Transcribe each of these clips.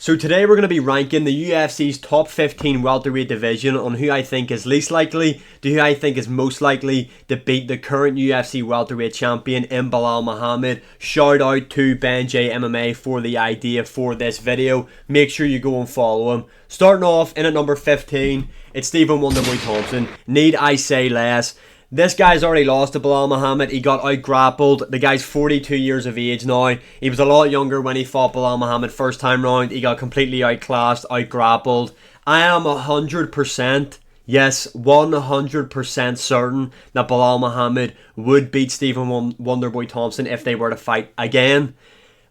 So today we're going to be ranking the UFC's top 15 welterweight division on who I think is least likely to who I think is most likely to beat the current UFC welterweight champion in Belal Muhammad. Shout out to Ben J MMA for the idea for this video. Make sure you go and follow him. Starting off in at number 15, it's Stephen Wonderboy Thompson. Need I say less? This guy's already lost to Belal Muhammad. He got out-grappled. The guy's 42 years of age now. He was a lot younger when he fought Belal Muhammad first time round. He got completely outclassed, out-grappled. I am 100%, yes, 100% certain that Belal Muhammad would beat Stephen Wonderboy Thompson if they were to fight again.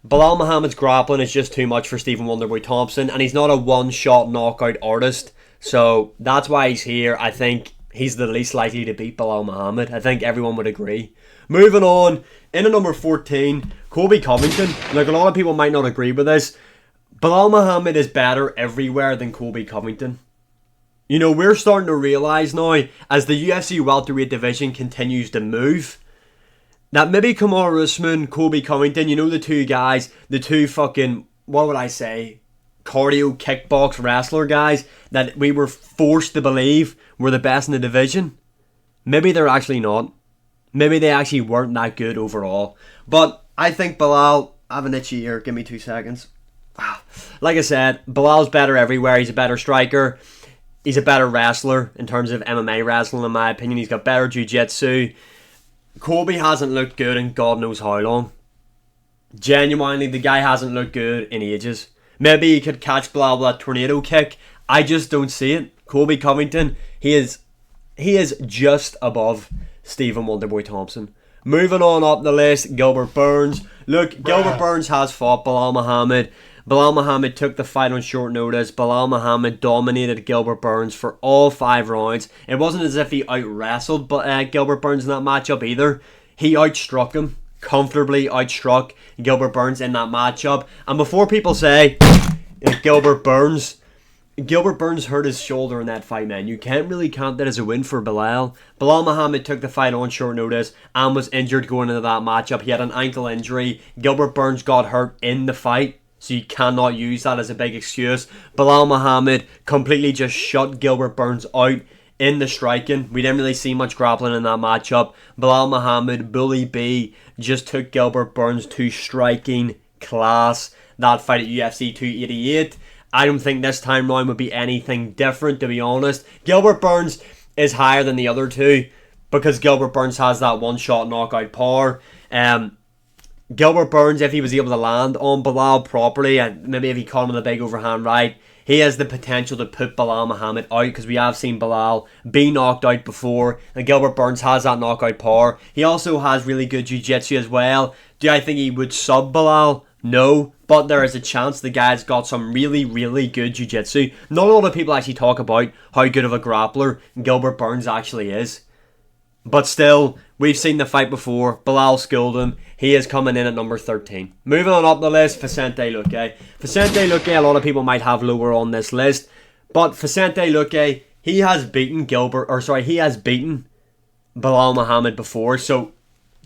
Belal Muhammad's grappling is just too much for Stephen Wonderboy Thompson, and he's not a one-shot knockout artist. So that's why he's here. I think he's the least likely to beat Belal Muhammad. I think everyone would agree. Moving on, in at number 14, Colby Covington. Like, a lot of people might not agree with this. Belal Muhammad is better everywhere than Colby Covington. You know, we're starting to realise now, as the UFC welterweight division continues to move, that maybe Kamaru Usman, Colby Covington, you know, the two guys, the two fucking, what would I say, cardio kickbox wrestler guys that we were forced to believe were the best in the division. Maybe they're actually not. Maybe they actually weren't that good overall. But I think Belal, I have an itchy ear, give me 2 seconds. Like I said, Belal's better everywhere. He's a better striker. He's a better wrestler in terms of MMA wrestling, in my opinion. He's got better jiu-jitsu. Colby hasn't looked good in God knows how long. Genuinely, the guy hasn't looked good in ages. Maybe he could catch Belal with a tornado kick. I just don't see it. Colby Covington, he is just above Stephen Wonderboy Thompson. Moving on up the list, Gilbert Burns. Look, Gilbert Burns has fought Belal Muhammad. Belal Muhammad took the fight on short notice. Belal Muhammad dominated Gilbert Burns for all 5 rounds. It wasn't as if he out-wrestled Gilbert Burns in that matchup either. He outstruck him. Comfortably outstruck Gilbert Burns in that matchup. And before people say Gilbert Burns hurt his shoulder in that fight, man. You can't really count that as a win for Belal. Belal Muhammad took the fight on short notice and was injured going into that matchup. He had an ankle injury. Gilbert Burns got hurt in the fight, so you cannot use that as a big excuse. Belal Muhammad completely just shut Gilbert Burns out in the striking. We didn't really see much grappling in that matchup. Belal Muhammad, Bully B, just took Gilbert Burns to striking class. That fight at UFC 288. I don't think this time round would be anything different, to be honest. Gilbert Burns is higher than the other two because Gilbert Burns has that one-shot knockout power. Gilbert Burns, if he was able to land on Belal properly, and maybe if he caught him with a big overhand right, he has the potential to put Belal Muhammad out, because we have seen Belal be knocked out before, and Gilbert Burns has that knockout power. He also has really good jiu-jitsu as well. Do I think he would sub Belal? No, but there is a chance the guy's got some really, really good jiu-jitsu. Not a lot of people actually talk about how good of a grappler Gilbert Burns actually is. But still, we've seen the fight before. Belal schooled him. He is coming in at number 13. Moving on up the list, Vicente Luque. Vicente Luque, a lot of people might have lower on this list. But Vicente Luque, he has beaten Belal Muhammad before. So,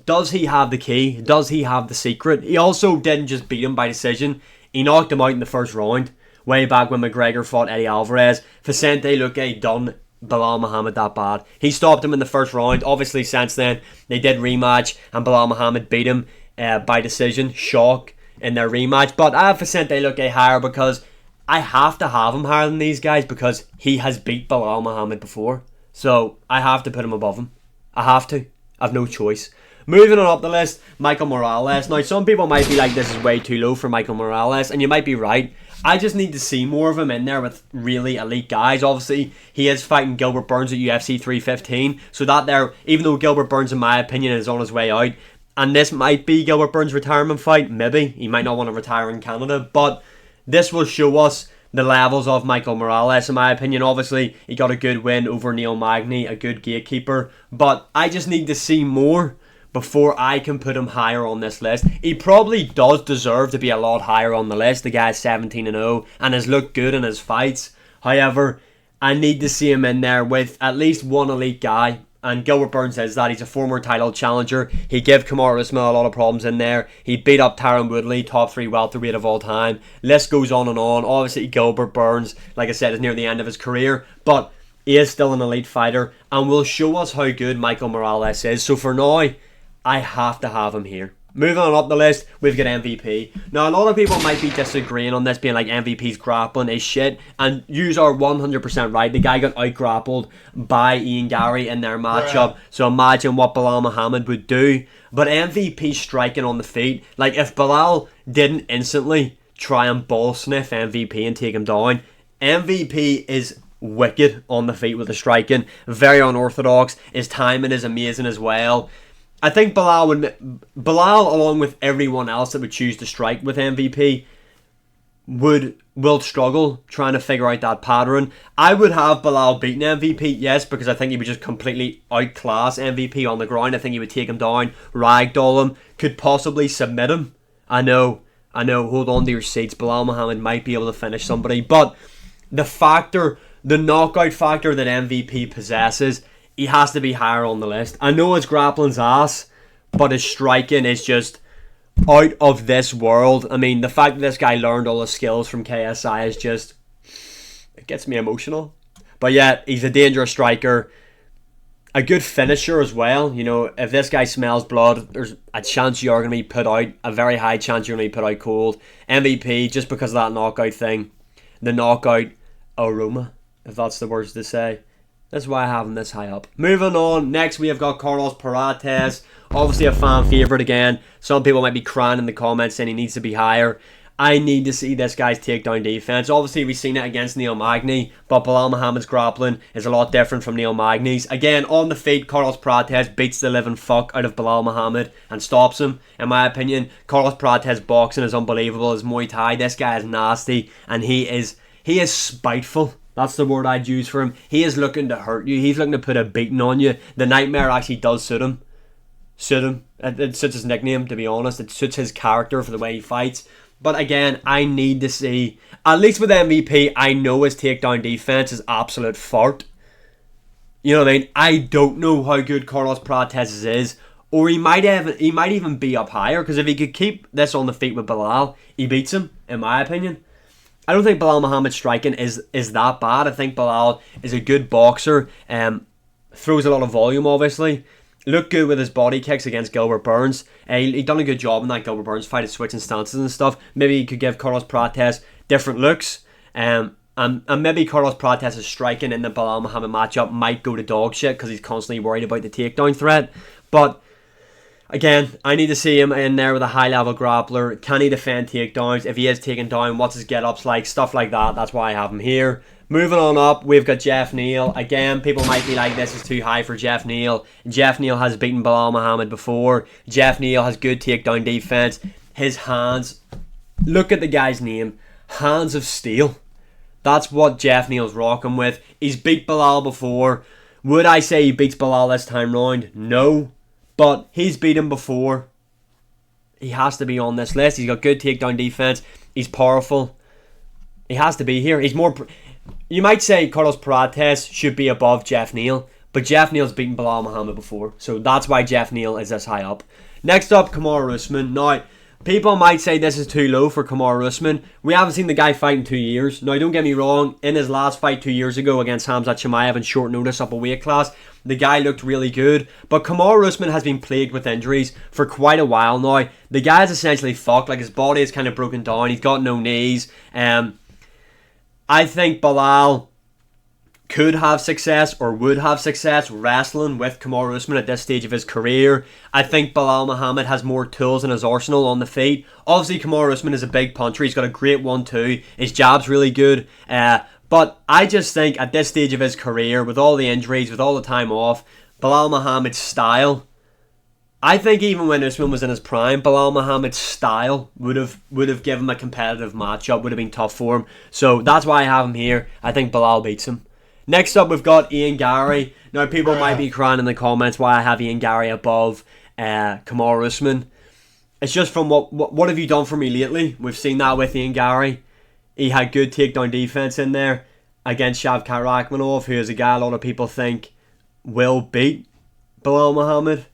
does he have the key? Does he have the secret? He also didn't just beat him by decision. He knocked him out in the first round. Way back when McGregor fought Eddie Alvarez. Vicente Luque done Belal Muhammad that bad. He stopped him in the first round. Obviously, since then, they did rematch, and Belal Muhammad beat him by decision. Shock in their rematch. But I have Vicente Luque higher because I have to have him higher than these guys because he has beat Belal Muhammad before. So, I have to put him above him. I have to. I have no choice. Moving on up the list, Michael Morales. Now, some people might be like, this is way too low for Michael Morales, and you might be right. I just need to see more of him in there with really elite guys. Obviously, he is fighting Gilbert Burns at UFC 315. So that there, even though Gilbert Burns, in my opinion, is on his way out, and this might be Gilbert Burns' retirement fight, maybe. He might not want to retire in Canada, but this will show us the levels of Michael Morales, in my opinion. Obviously, he got a good win over Neil Magny, a good gatekeeper. But I just need to see more before I can put him higher on this list. He probably does deserve to be a lot higher on the list. The guy's 17-0 and has looked good in his fights. However, I need to see him in there with at least one elite guy And Gilbert Burns is that. He's a former title challenger. He gave Kamaru Usman a lot of problems in there. He beat up Tyron Woodley, top 3 welterweight of all time. List goes on and on. Obviously, Gilbert Burns, like I said, is near the end of his career. But he is still an elite fighter and will show us how good Michael Morales is. So for now, I have to have him here. Moving on up the list, we've got MVP. Now, a lot of people might be disagreeing on this, being like MVP's grappling is shit, and yous are 100% right. The guy got out-grappled by Ian Gary in their matchup, so imagine what Belal Muhammad would do. But MVP striking on the feet, like if Belal didn't instantly try and ball sniff MVP and take him down, MVP is wicked on the feet with the striking, very unorthodox. His timing is amazing as well. I think Belal, along with everyone else that would choose to strike with MVP, will struggle trying to figure out that pattern. I would have Belal beating MVP, yes, because I think he would just completely outclass MVP on the ground. I think he would take him down, ragdoll him, could possibly submit him. I know, hold on to your seats. Belal Muhammad might be able to finish somebody, but the knockout factor that MVP possesses, he has to be higher on the list. I know his grappling's ass, but his striking is just out of this world. I mean, the fact that this guy learned all his skills from KSI is just, it gets me emotional. But yeah, he's a dangerous striker. A good finisher as well. You know, if this guy smells blood, there's a chance you're going to be put out. A very high chance you're going to be put out cold. MVP, just because of that knockout thing. The knockout aroma, if that's the words to say. That's why I have him this high up. Moving on, next we have got Carlos Prates. Obviously a fan favourite again. Some people might be crying in the comments saying he needs to be higher. I need to see this guy's takedown defense. Obviously we've seen it against Neil Magny, but Belal Muhammad's grappling is a lot different from Neil Magny's. Again, on the feet, Carlos Prates beats the living fuck out of Belal Muhammad and stops him. In my opinion, Carlos Prates' boxing is unbelievable. His Muay Thai, this guy is nasty, and he is spiteful. That's the word I'd use for him. He is looking to hurt you. He's looking to put a beating on you. The Nightmare actually does suit him. It suits his nickname, to be honest. It suits his character for the way he fights. But again, I need to see, at least with MVP, I know his takedown defense is absolute fart. You know what I mean? I don't know how good Carlos Prates is. Or he might even be up higher. Because if he could keep this on the feet with Belal, he beats him, in my opinion. I don't think Belal Muhammad's striking is that bad. I think Belal is a good boxer. Throws a lot of volume, obviously. Looked good with his body kicks against Gilbert Burns. He done a good job in that Gilbert Burns fight of switching stances and stuff. Maybe he could give Carlos Prates different looks. And maybe Carlos Prates' striking in the Belal Muhammad matchup might go to dog shit because he's constantly worried about the takedown threat. But again, I need to see him in there with a high-level grappler. Can he defend takedowns? If he is taken down, what's his get-ups like? Stuff like that. That's why I have him here. Moving on up, we've got Jeff Neal. Again, people might be like, this is too high for Jeff Neal. Jeff Neal has beaten Belal Muhammad before. Jeff Neal has good takedown defense. His hands, look at the guy's name. Hands of steel. That's what Jeff Neal's rocking with. He's beat Belal before. Would I say he beats Belal this time round? No. But he's beat him before. He has to be on this list. He's got good takedown defense. He's powerful. He has to be here. He's more... You might say Carlos Prates should be above Jeff Neal, but Jeff Neal's beaten Belal Muhammad before, so that's why Jeff Neal is this high up. Next up, Kamaru Usman. Now, people might say this is too low for Kamaru Usman. We haven't seen the guy fight in 2 years. Now, don't get me wrong, in his last fight 2 years ago against Khamzat Chimaev in short notice up a weight class, the guy looked really good, but Kamaru Usman has been plagued with injuries for quite a while now. The guy's essentially fucked, like his body is kind of broken down, he's got no knees. I think Belal could have success or would have success wrestling with Kamaru Usman at this stage of his career. I think Belal Muhammad has more tools in his arsenal on the feet. Obviously, Kamaru Usman is a big puncher. He's got a great 1-2. His jab's really good. But I just think at this stage of his career, with all the injuries, with all the time off, Belal Muhammad's style, I think even when Usman was in his prime, Belal Muhammad's style would have given him a competitive matchup, would have been tough for him. So that's why I have him here. I think Belal beats him. Next up, we've got Ian Gary. Now, people might be crying in the comments why I have Ian Gary above Kamaru Usman. It's just from what have you done for me lately? We've seen that with Ian Gary. He had good takedown defense in there against Shavkat Rakhmonov, who is a guy a lot of people think will beat Belal Muhammad.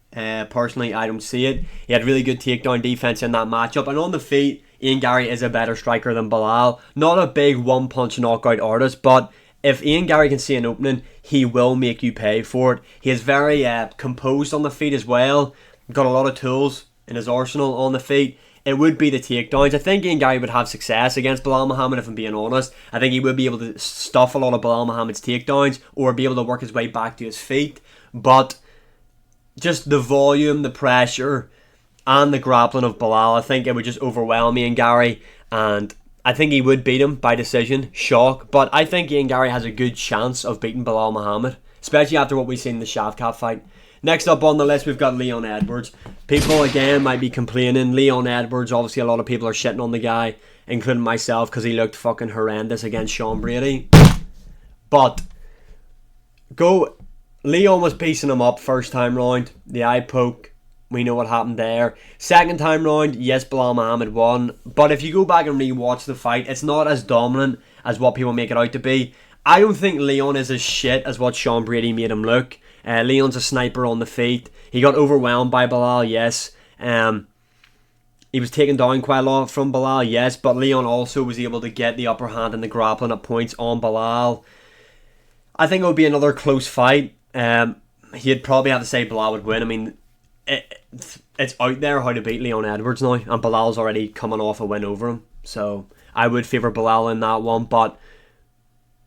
Personally, I don't see it. He had really good takedown defense in that matchup, and on the feet, Ian Gary is a better striker than Belal. Not a big one-punch knockout artist, but if Ian Gary can see an opening, he will make you pay for it. He is very composed on the feet as well. Got a lot of tools in his arsenal on the feet. It would be the takedowns. I think Ian Gary would have success against Belal Muhammad, if I'm being honest. I think he would be able to stuff a lot of Belal Muhammad's takedowns or be able to work his way back to his feet. But just the volume, the pressure, and the grappling of Belal, I think it would just overwhelm Ian Gary, and I think he would beat him by decision, shock, but I think Ian Gary has a good chance of beating Belal Muhammad, especially after what we've seen in the Shavkat fight. Next up on the list, we've got Leon Edwards. People, again, might be complaining. Leon Edwards, obviously a lot of people are shitting on the guy, including myself, because he looked fucking horrendous against Sean Brady. But Leon was piecing him up first time round. The eye poke, we know what happened there. Second time round, yes, Belal Muhammad won. But if you go back and rewatch the fight, it's not as dominant as what people make it out to be. I don't think Leon is as shit as what Sean Brady made him look. Leon's a sniper on the feet. He got overwhelmed by Belal, yes. He was taken down quite a lot from Belal, yes. But Leon also was able to get the upper hand in the grappling at points on Belal. I think it would be another close fight. He'd probably have to say Belal would win. I mean, it's out there how to beat Leon Edwards now, and Belal's already coming off a win over him. So I would favour Belal in that one. But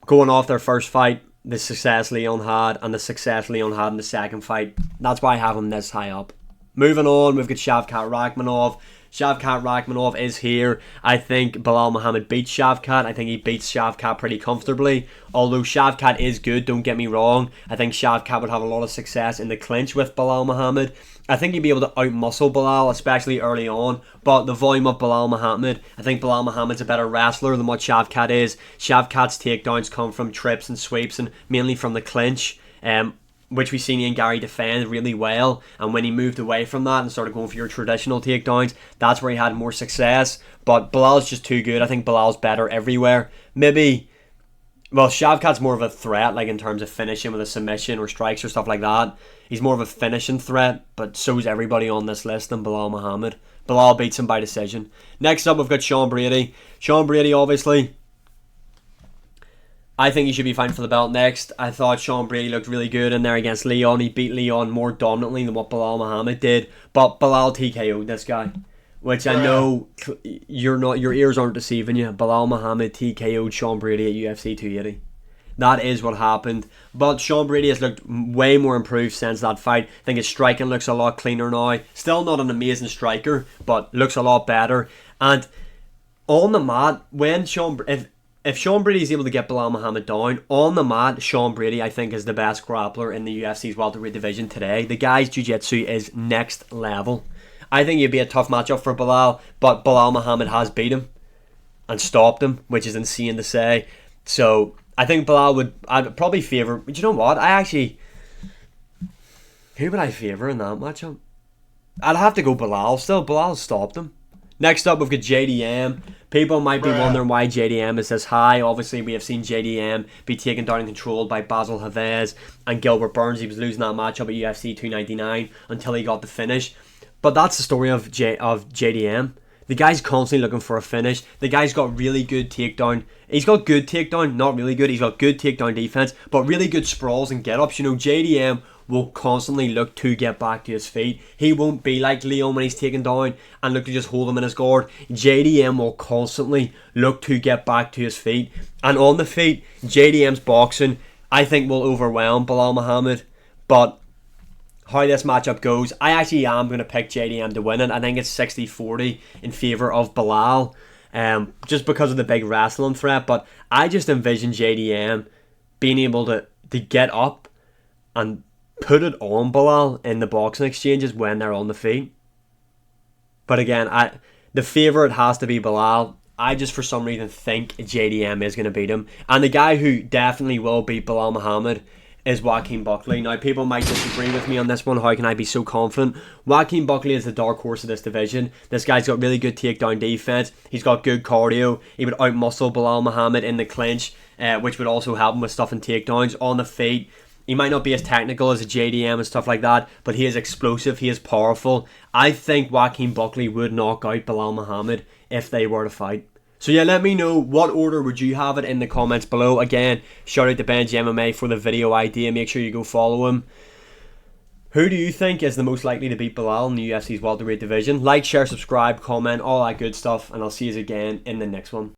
going off their first fight, the success Leon had, and the success Leon had in the second fight, that's why I have him this high up. Moving on, we've got Shavkat Rakhmonov. Shavkat Rakhmonov is here. I think Belal Muhammad beats Shavkat. I think he beats Shavkat pretty comfortably. Although Shavkat is good, don't get me wrong. I think Shavkat would have a lot of success in the clinch with Belal Muhammad. I think he'd be able to outmuscle Belal, especially early on. But the volume of Belal Muhammad, I think Belal Muhammad's a better wrestler than what Shavkat is. Shavkat's takedowns come from trips and sweeps and mainly from the clinch. Which we've seen Ian Gary defend really well, and when he moved away from that and started going for your traditional takedowns, that's where he had more success. But Belal's just too good. I think Belal's better everywhere. Shavkat's more of a threat, like in terms of finishing with a submission or strikes or stuff like that. He's more of a finishing threat, but so's everybody on this list than Belal Muhammad. Belal beats him by decision. Next up, we've got Sean Brady. Sean Brady, obviously, I think he should be fighting for the belt next. I thought Sean Brady looked really good in there against Leon. He beat Leon more dominantly than what Belal Muhammad did. But Belal TKO'd this guy, which I know your ears aren't deceiving you. Belal Muhammad TKO'd Sean Brady at UFC 280. That is what happened. But Sean Brady has looked way more improved since that fight. I think his striking looks a lot cleaner now. Still not an amazing striker, but looks a lot better. And on the mat, if Sean Brady is able to get Belal Muhammad down, on the mat, Sean Brady, I think, is the best grappler in the UFC's welterweight division today. The guy's jiu-jitsu is next level. I think it'd be a tough matchup for Belal, but Belal Muhammad has beat him and stopped him, which is insane to say. So I think I'd probably favour, but you know what? Who would I favour in that matchup? I'd have to go Belal still. Belal stopped him. Next up, we've got JDM. People might be wondering why JDM is this high. Obviously, we have seen JDM be taken down and controlled by Basil Havez and Gilbert Burns. He was losing that matchup at UFC 299 until he got the finish. But that's the story of JDM. The guy's constantly looking for a finish. The guy's got really good takedown. He's got good takedown, not really good. He's got good takedown defense, but really good sprawls and get-ups. You know, JDM will constantly look to get back to his feet. He won't be like Leon when he's taken down and look to just hold him in his guard. JDM will constantly look to get back to his feet. And on the feet, JDM's boxing, I think, will overwhelm Belal Muhammad. But how this matchup goes, I actually am going to pick JDM to win it. I think it's 60-40 in favour of Belal, just because of the big wrestling threat. But I just envision JDM being able to get up and put it on Belal in the boxing exchanges when they're on the feet. But again, the favourite has to be Belal. I just for some reason think JDM is going to beat him. And the guy who definitely will beat Belal Muhammad is Joaquin Buckley. Now, people might disagree with me on this one. How can I be so confident? Joaquin Buckley is the dark horse of this division. This guy's got really good takedown defense. He's got good cardio. He would outmuscle Belal Muhammad in the clinch, which would also help him with stuff and takedowns. On the feet, He might not be as technical as a JDM and stuff like that, but he is explosive, he is powerful. I think Joaquin Buckley would knock out Belal Muhammad if they were to fight. So yeah, let me know what order would you have it in the comments below. Again, shout out to Benji MMA for the video idea. Make sure you go follow him. Who do you think is the most likely to beat Belal in the UFC's welterweight division? Like, share, subscribe, comment, all that good stuff, and I'll see you again in the next one.